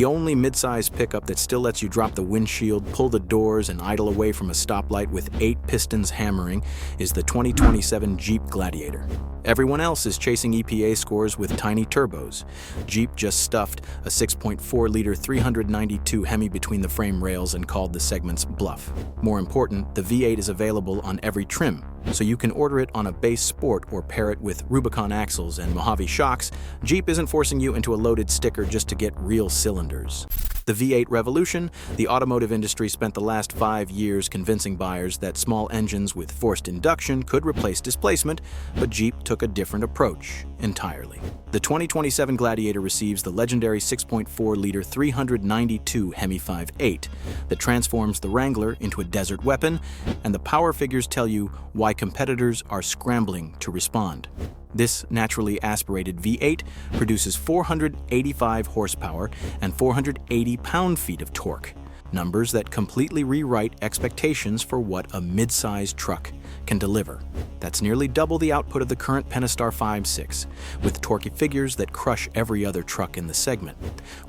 The only midsize pickup that still lets you drop the windshield, pull the doors, and idle away from a stoplight with 8 pistons hammering is the 2027 Jeep Gladiator. Everyone else is chasing EPA scores with tiny turbos. Jeep just stuffed a 6.4-liter 392 Hemi between the frame rails and called the segments bluff. More important, the V8 is available on every trim, so you can order it on a base sport or pair it with Rubicon axles and Mojave shocks. Jeep isn't forcing you into a loaded sticker just to get real cylinders. The V8 revolution, the automotive industry spent the last 5 years convincing buyers that small engines with forced induction could replace displacement, but Jeep took a different approach entirely. The 2027 Gladiator receives the legendary 6.4-liter 392 Hemi 5.8 that transforms the Wrangler into a desert weapon, and the power figures tell you why competitors are scrambling to respond. This naturally aspirated V8 produces 485 horsepower and 480 pound-feet of torque, numbers that completely rewrite expectations for what a mid-size truck can deliver. That's nearly double the output of the current Pentastar 5.6, with torquey figures that crush every other truck in the segment,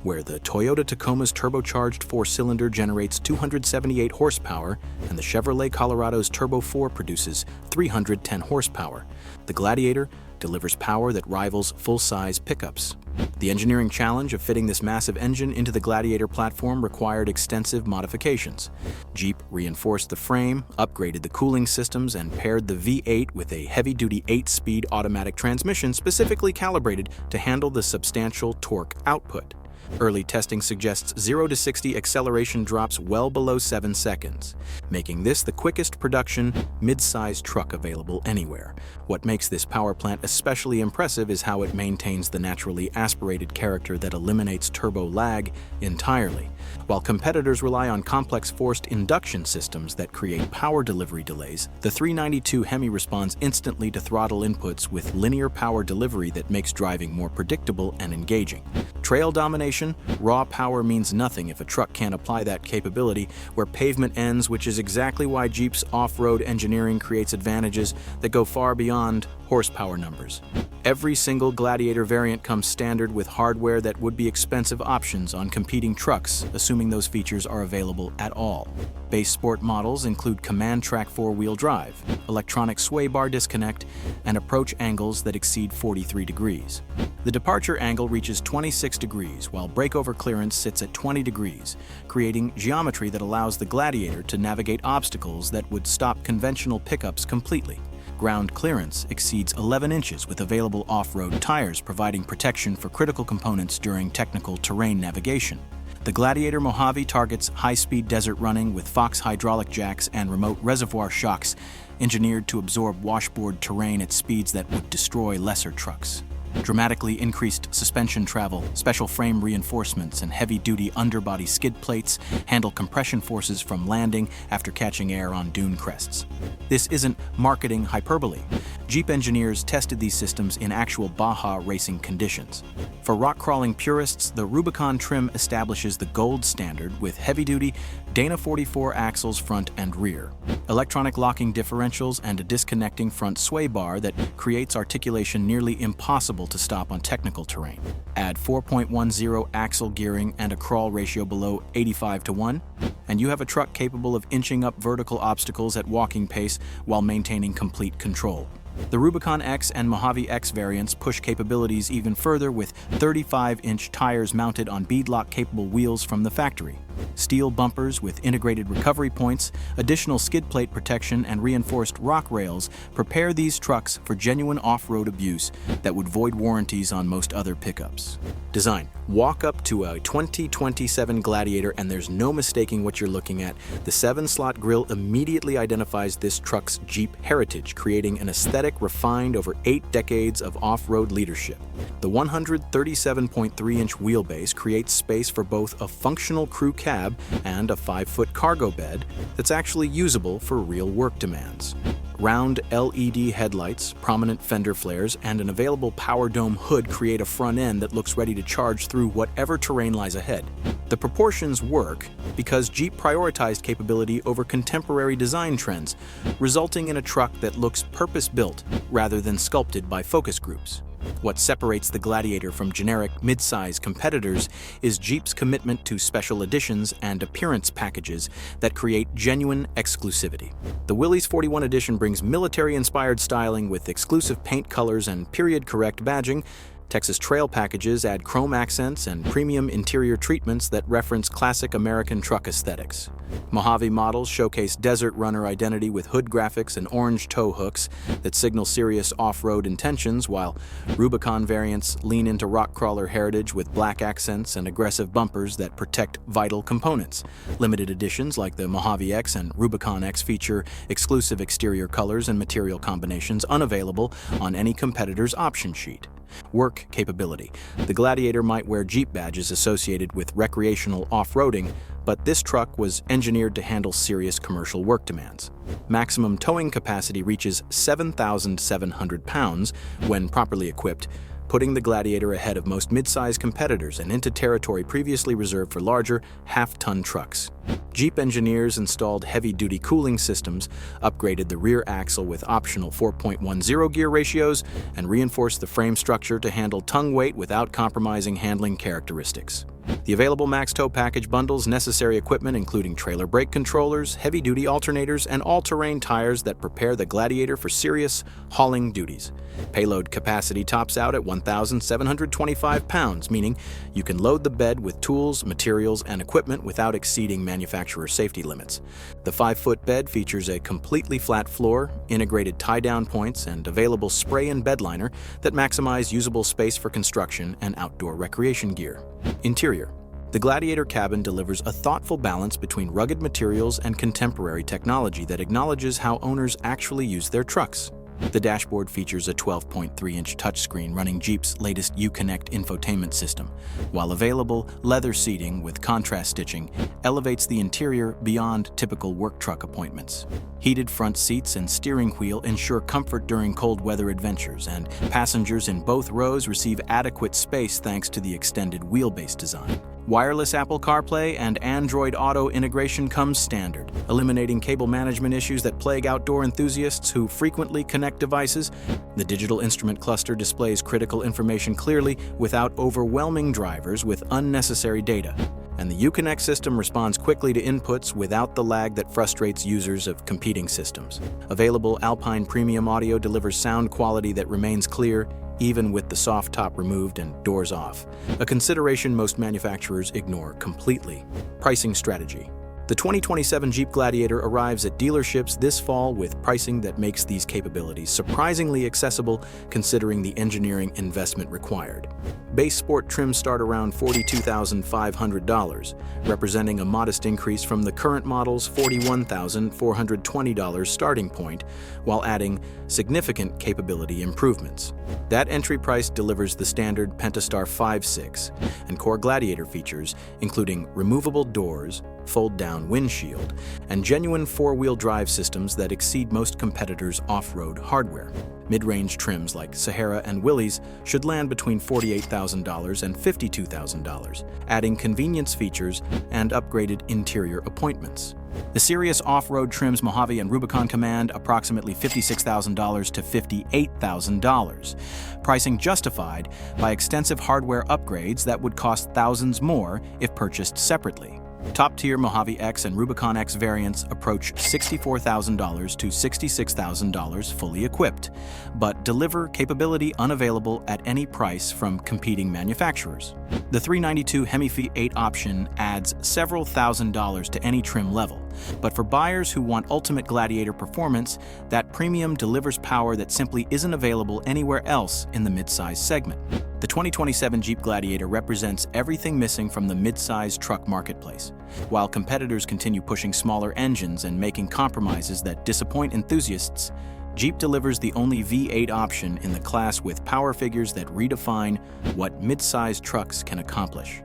where the Toyota Tacoma's turbocharged 4-cylinder generates 278 horsepower and the Chevrolet Colorado's Turbo 4 produces 310 horsepower. The Gladiator delivers power that rivals full-size pickups. The engineering challenge of fitting this massive engine into the Gladiator platform required extensive modifications. Jeep reinforced the frame, upgraded the cooling systems, and paired the V8 with a heavy-duty 8-speed automatic transmission specifically calibrated to handle the substantial torque output. Early testing suggests 0 to 60 acceleration drops well below 7 seconds, making this the quickest production mid-size truck available anywhere. What makes this power plant especially impressive is how it maintains the naturally aspirated character that eliminates turbo lag entirely. While competitors rely on complex forced induction systems that create power delivery delays, the 392 Hemi responds instantly to throttle inputs with linear power delivery that makes driving more predictable and engaging. Trail domination, raw power means nothing if a truck can't apply that capability where pavement ends, which is exactly why Jeep's off-road engineering creates advantages that go far beyond horsepower numbers. Every single Gladiator variant comes standard with hardware that would be expensive options on competing trucks, assuming those features are available at all. Base sport models include command track 4-wheel drive, electronic sway bar disconnect, and approach angles that exceed 43 degrees. The departure angle reaches 26 degrees, while breakover clearance sits at 20 degrees, creating geometry that allows the Gladiator to navigate obstacles that would stop conventional pickups completely. Ground clearance exceeds 11 inches with available off-road tires providing protection for critical components during technical terrain navigation. The Gladiator Mojave targets high-speed desert running with Fox hydraulic jacks and remote reservoir shocks engineered to absorb washboard terrain at speeds that would destroy lesser trucks. Dramatically increased suspension travel, special frame reinforcements, and heavy-duty underbody skid plates handle compression forces from landing after catching air on dune crests. This isn't marketing hyperbole. Jeep engineers tested these systems in actual Baja racing conditions. For rock-crawling purists, the Rubicon trim establishes the gold standard with heavy-duty Dana 44 axles front and rear, electronic locking differentials, and a disconnecting front sway bar that creates articulation nearly impossible to stop on technical terrain. Add 4.10 axle gearing and a crawl ratio below 85:1, and you have a truck capable of inching up vertical obstacles at walking pace while maintaining complete control. The Rubicon X and Mojave X variants push capabilities even further with 35-inch tires mounted on beadlock-capable wheels from the factory. Steel bumpers with integrated recovery points, additional skid plate protection, and reinforced rock rails prepare these trucks for genuine off-road abuse that would void warranties on most other pickups. Design. Walk up to a 2027 Gladiator and there's no mistaking what you're looking at. The 7-slot grille immediately identifies this truck's Jeep heritage, creating an aesthetic refined over 8 decades of off-road leadership. The 137.3-inch wheelbase creates space for both a functional crew cab and a 5-foot cargo bed that's actually usable for real work demands. Round LED headlights, prominent fender flares, and an available power dome hood create a front end that looks ready to charge through whatever terrain lies ahead. The proportions work because Jeep prioritized capability over contemporary design trends, resulting in a truck that looks purpose-built rather than sculpted by focus groups. What separates the Gladiator from generic midsize competitors is Jeep's commitment to special editions and appearance packages that create genuine exclusivity. The Willys 41 edition brings military-inspired styling with exclusive paint colors and period-correct badging. Texas Trail packages add chrome accents and premium interior treatments that reference classic American truck aesthetics. Mojave models showcase desert runner identity with hood graphics and orange tow hooks that signal serious off-road intentions, while Rubicon variants lean into rock crawler heritage with black accents and aggressive bumpers that protect vital components. Limited editions like the Mojave X and Rubicon X feature exclusive exterior colors and material combinations unavailable on any competitor's option sheet. Work capability. The Gladiator might wear Jeep badges associated with recreational off-roading, but this truck was engineered to handle serious commercial work demands. Maximum towing capacity reaches 7,700 pounds when properly equipped, putting the Gladiator ahead of most midsize competitors and into territory previously reserved for larger, half-ton trucks. Jeep engineers installed heavy-duty cooling systems, upgraded the rear axle with optional 4.10 gear ratios, and reinforced the frame structure to handle tongue weight without compromising handling characteristics. The available Max Tow package bundles necessary equipment including trailer brake controllers, heavy-duty alternators, and all-terrain tires that prepare the Gladiator for serious hauling duties. Payload capacity tops out at 1,725 pounds, meaning you can load the bed with tools, materials, and equipment without exceeding manufacturer safety limits. The 5-foot bed features a completely flat floor, integrated tie-down points, and available spray and bed liner that maximize usable space for construction and outdoor recreation gear. Interior. The Gladiator cabin delivers a thoughtful balance between rugged materials and contemporary technology that acknowledges how owners actually use their trucks. The dashboard features a 12.3-inch touchscreen running Jeep's latest Uconnect infotainment system, while available leather seating with contrast stitching elevates the interior beyond typical work truck appointments. Heated front seats and steering wheel ensure comfort during cold weather adventures, and passengers in both rows receive adequate space thanks to the extended wheelbase design. Wireless Apple CarPlay and Android Auto integration comes standard, eliminating cable management issues that plague outdoor enthusiasts who frequently connect devices. The digital instrument cluster displays critical information clearly without overwhelming drivers with unnecessary data. And the Uconnect system responds quickly to inputs without the lag that frustrates users of competing systems. Available Alpine Premium Audio delivers sound quality that remains clear, even with the soft top removed and doors off, a consideration most manufacturers ignore completely. Pricing strategy. The 2027 Jeep Gladiator arrives at dealerships this fall with pricing that makes these capabilities surprisingly accessible considering the engineering investment required. Base sport trims start around $42,500, representing a modest increase from the current model's $41,420 starting point, while adding significant capability improvements. That entry price delivers the standard Pentastar 5.6 and core Gladiator features, including removable doors, fold-down windshield, and genuine four-wheel drive systems that exceed most competitors' off-road hardware. Mid-range trims like Sahara and Willys should land between $48,000 and $52,000, adding convenience features and upgraded interior appointments. The serious off-road trims Mojave and Rubicon command approximately $56,000 to $58,000, pricing justified by extensive hardware upgrades that would cost thousands more if purchased separately. Top-tier Mojave X and Rubicon X variants approach $64,000 to $66,000 fully equipped, but deliver capability unavailable at any price from competing manufacturers. The 392 Hemi V8 option adds several $1,000s to any trim level, but for buyers who want ultimate Gladiator performance, that premium delivers power that simply isn't available anywhere else in the midsize segment. The 2027 Jeep Gladiator represents everything missing from the midsize truck marketplace. While competitors continue pushing smaller engines and making compromises that disappoint enthusiasts, Jeep delivers the only V8 option in the class with power figures that redefine what midsize trucks can accomplish.